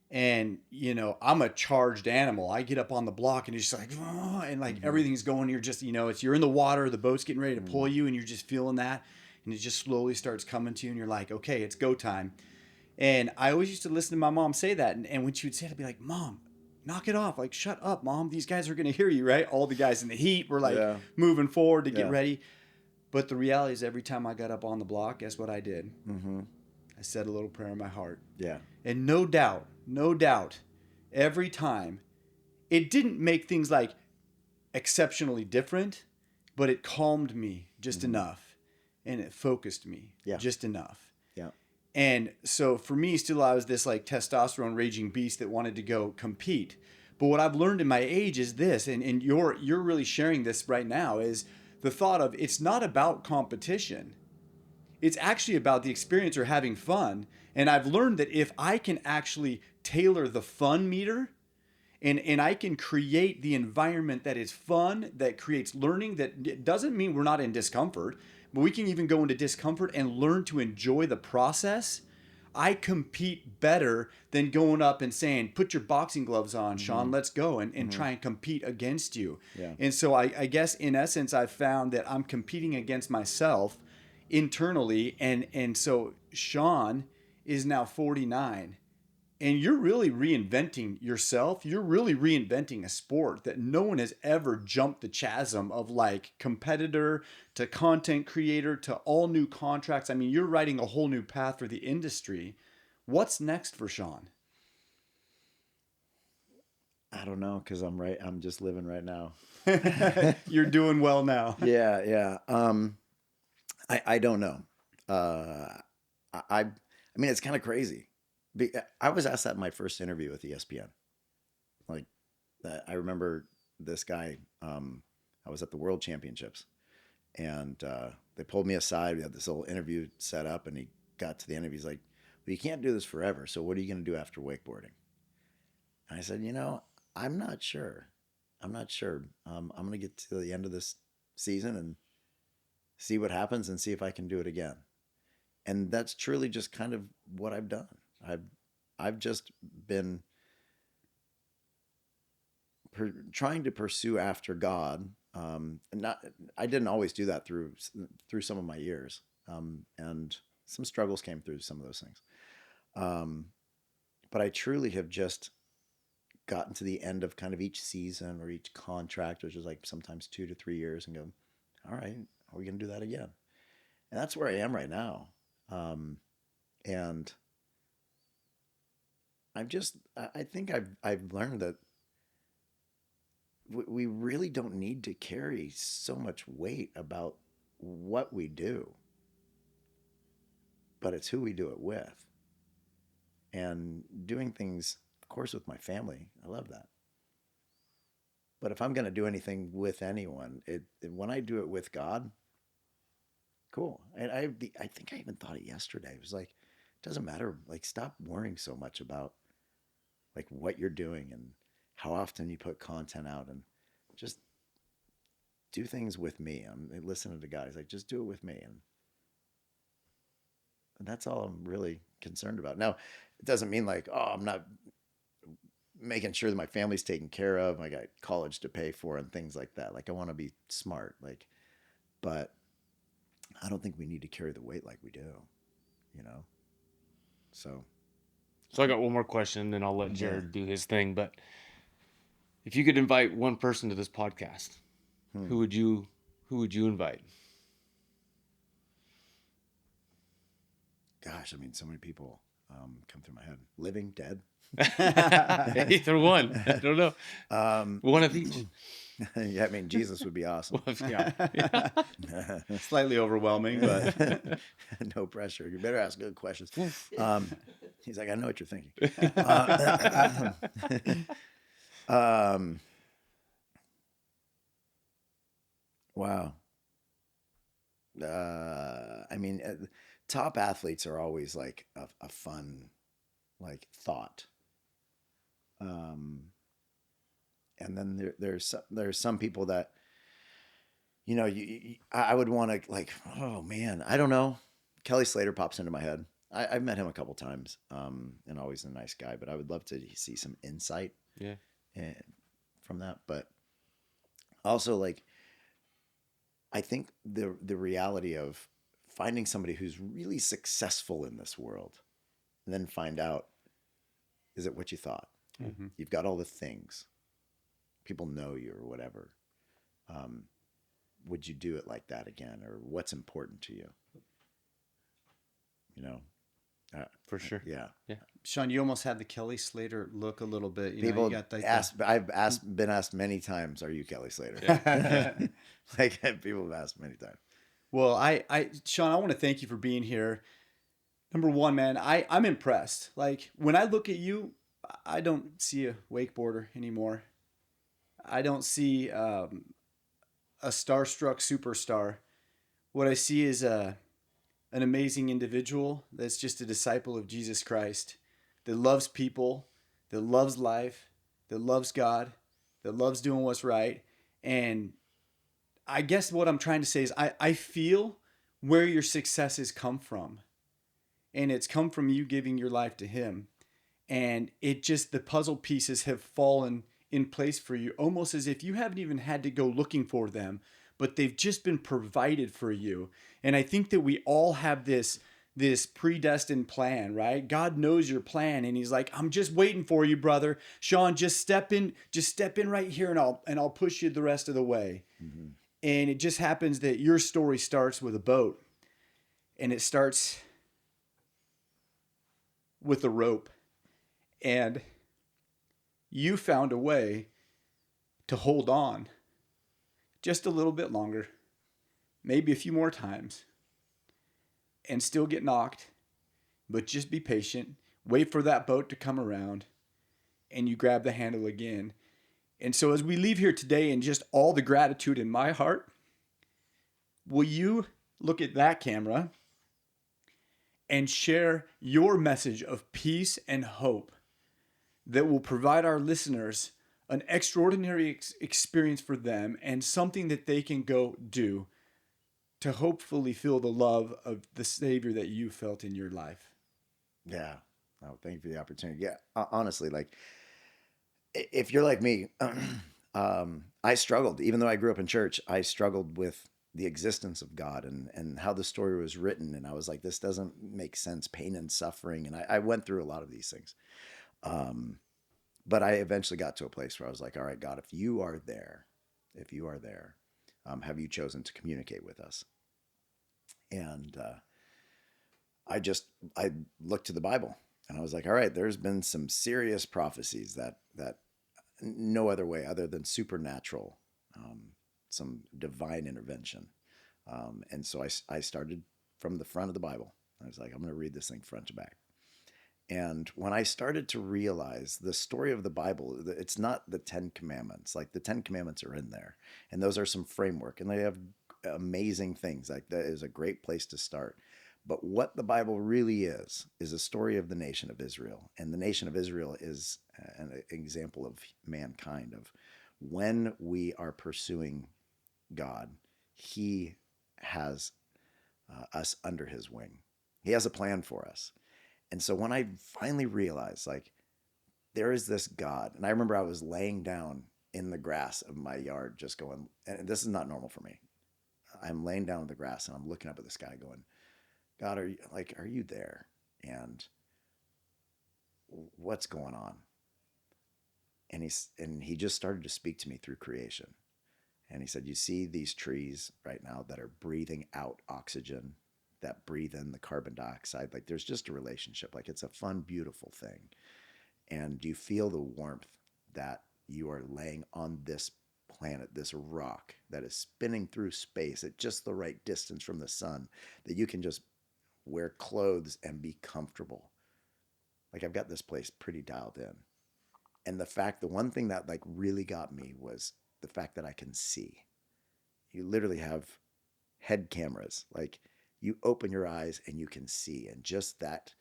And, I'm a charged animal. I get up on the block and it's just like, oh, and like everything's going. You're just, you're in the water, the boat's getting ready to pull you, and you're just feeling that. And it just slowly starts coming to you, and you're like, okay, it's go time. And I always used to listen to my mom say that. And when she would say it, I'd be like, Mom, knock it off. Like, shut up, Mom. These guys are going to hear you, right? All the guys in the heat were like moving forward to get ready. But the reality is, every time I got up on the block, guess what I did? Mm-hmm. I said a little prayer in my heart. Yeah. And no doubt, every time, it didn't make things like exceptionally different, but it calmed me just enough, and it focused me just enough. Yeah. And so for me, still, I was this like testosterone raging beast that wanted to go compete. But what I've learned in my age is this, and you're really sharing this right now, is the thought of it's not about competition. It's actually about the experience or having fun. And I've learned that if I can actually tailor the fun meter, and I can create the environment that is fun, that creates learning, that it doesn't mean we're not in discomfort, but we can even go into discomfort and learn to enjoy the process. I compete better than going up and saying, put your boxing gloves on, Shaun, let's go, and try and compete against you. Yeah. And so I guess in essence, I've found that I'm competing against myself internally. And so Shaun is now 49. And you're really reinventing yourself. You're really reinventing a sport that no one has ever jumped the chasm of, like, competitor to content creator to all new contracts. I mean, you're writing a whole new path for the industry. What's next for Shaun? I don't know, because I'm just living right now. You're doing well now. Yeah. I don't know. I mean, it's kind of crazy. I was asked that in my first interview with ESPN. Like, I remember this guy. I was at the World Championships, and they pulled me aside. We had this little interview set up, and he got to the end of it. He's like, "Well, you can't do this forever. So what are you going to do after wakeboarding?" And I said, "I'm not sure. I'm going to get to the end of this season and see what happens and see if I can do it again." And that's truly just kind of what I've done. I've just been trying to pursue after God. I didn't always do that through some of my years, and some struggles came through some of those things. But I truly have just gotten to the end of kind of each season or each contract, which is like sometimes 2 to 3 years, and go, all right, are we going to do that again? And that's where I am right now. And I think I've learned that we really don't need to carry so much weight about what we do, but it's who we do it with. And doing things, of course, with my family, I love that. But if I'm going to do anything with anyone, when I do it with God, cool. And I think I even thought it yesterday. It was like, it doesn't matter. Like, stop worrying so much about like what you're doing and how often you put content out, and just do things with me. I'm listening to guys like, just do it with me. And that's all I'm really concerned about. Now, it doesn't mean like, oh, I'm not making sure that my family's taken care of. I got college to pay for and things like that. Like, I want to be smart, but I don't think we need to carry the weight like we do, So I got one more question, and then I'll let Jared do his thing. But If you could invite one person to this podcast, who would you invite? Gosh, I mean, so many people come through my head. Living, dead. Either one. I don't know. One of each. Yeah, I mean, Jesus would be awesome. Yeah. Slightly overwhelming, but No pressure. You better ask good questions. He's like, I know what you're thinking. Wow. I mean, top athletes are always like a fun, like thought. And then there's some people that, you know, I would want to like, oh man, I don't know. Kelly Slater pops into my head. I've met him a couple times, and always a nice guy, but I would love to see some insight Yeah. from that. But also, like, I think the reality of finding somebody who's really successful in this world, and then find out, is it what you thought? Mhm. You've got all the things. People know you or whatever. Would you do it like that again? Or what's important to you? You know? For sure. Yeah. Shaun, you almost had the Kelly Slater look a little bit. You know, People you got like been asked many times, are you Kelly Slater? Like people have asked many times. Well, Shaun, I want to thank you for being here. Number one, man, I'm impressed. Like when I look at you, I don't see a wakeboarder anymore. I don't see a starstruck superstar. What I see is an amazing individual that's just a disciple of Jesus Christ, that loves people, that loves life, that loves God, that loves doing what's right. And I guess what I'm trying to say is I feel where your successes come from. And it's come from you giving your life to him. And it just, the puzzle pieces have fallen in place for you, almost as if you haven't even had to go looking for them, but they've just been provided for you. And I think that we all have this predestined plan, right? God knows your plan, and he's like, I'm just waiting for you, brother. Shaun, just step in right here, and I'll push you the rest of the way. Mm-hmm. And it just happens that your story starts with a boat, and it starts with a rope. And you found a way to hold on just a little bit longer, maybe a few more times, and still get knocked, but just be patient, wait for that boat to come around, and you grab the handle again. And so as we leave here today, and just all the gratitude in my heart, will you look at that camera and share your message of peace and hope that will provide our listeners an extraordinary experience for them, and something that they can go do to hopefully feel the love of the Savior that you felt in your life. Yeah. Oh, thank you for the opportunity. Yeah. Honestly, like if you're like me, I struggled, even though I grew up in church, I struggled with the existence of God and how the story was written. And I was like, this doesn't make sense, pain and suffering. And I went through a lot of these things. But I eventually got to a place where I was like, all right, God, if you are there, have you chosen to communicate with us? And I looked to the Bible, and I was like, all right, there's been some serious prophecies that no other way other than supernatural, some divine intervention. And so I started from the front of the Bible. I was like, I'm going to read this thing front to back. And when I started to realize the story of the Bible, it's not the 10 Commandments. Like the 10 Commandments are in there, and those are some framework, and they have amazing things. Like that is a great place to start. But what the Bible really is a story of the nation of Israel. And the nation of Israel is an example of mankind, of when we are pursuing God, he has us under his wing. He has a plan for us. And so when I finally realized, like, there is this God, and I remember I was laying down in the grass of my yard, just going, and this is not normal for me. I'm laying down in the grass and I'm looking up at the sky going, God, are you there? And what's going on? And he just started to speak to me through creation. And he said, you see these trees right now that are breathing out oxygen, that breathe in the carbon dioxide. Like there's just a relationship. Like it's a fun, beautiful thing. And do you feel the warmth that you are laying on this planet, this rock that is spinning through space at just the right distance from the sun, that you can just wear clothes and be comfortable? Like I've got this place pretty dialed in. And the one thing that like really got me was the fact that I can see. You literally have head cameras. Like you open your eyes and you can see. And just that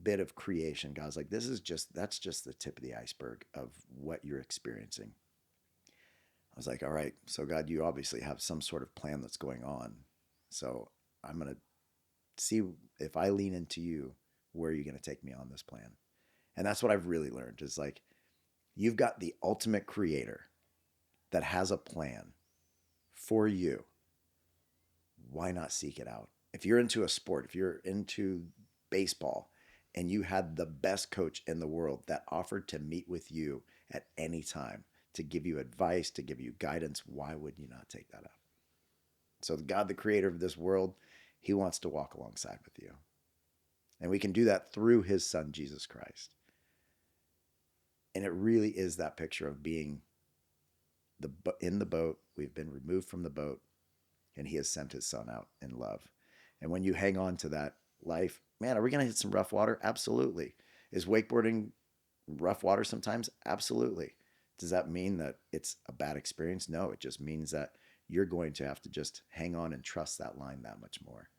bit of creation, God's like, that's just the tip of the iceberg of what you're experiencing. I was like, all right, so God, you obviously have some sort of plan that's going on. So I'm going to see if I lean into you, where are you going to take me on this plan? And that's what I've really learned is like, you've got the ultimate creator that has a plan for you. Why not seek it out? If you're into a sport, if you're into baseball and you had the best coach in the world that offered to meet with you at any time, to give you advice, to give you guidance, why would you not take that up? So God, the creator of this world, he wants to walk alongside with you. And we can do that through his son, Jesus Christ. And it really is that picture of being in the boat. We've been removed from the boat, and he has sent his son out in love. And when you hang on to that life, man, are we going to hit some rough water? Absolutely. Is wakeboarding rough water sometimes? Absolutely. Does that mean that it's a bad experience? No, it just means that you're going to have to just hang on and trust that line that much more.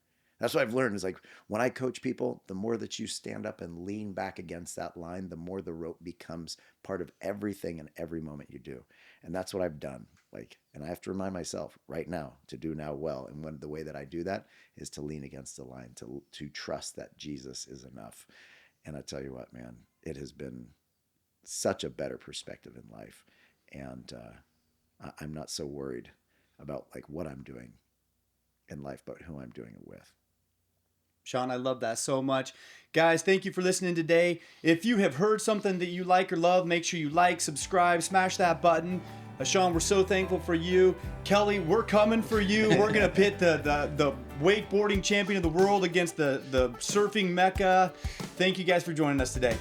That's what I've learned is like when I coach people, the more that you stand up and lean back against that line, the more the rope becomes part of everything and every moment you do. And that's what I've done. Like, and I have to remind myself right now to do now well. And the way that I do that is to lean against the line, to trust that Jesus is enough. And I tell you what, man, it has been such a better perspective in life. And I'm not so worried about like what I'm doing in life, but who I'm doing it with. Shaun, I love that so much. Guys, thank you for listening today. If you have heard something that you like or love, make sure you like, subscribe, smash that button. Shaun, we're so thankful for you. Kelly, we're coming for you. We're going to pit the wakeboarding champion of the world against the surfing mecca. Thank you guys for joining us today.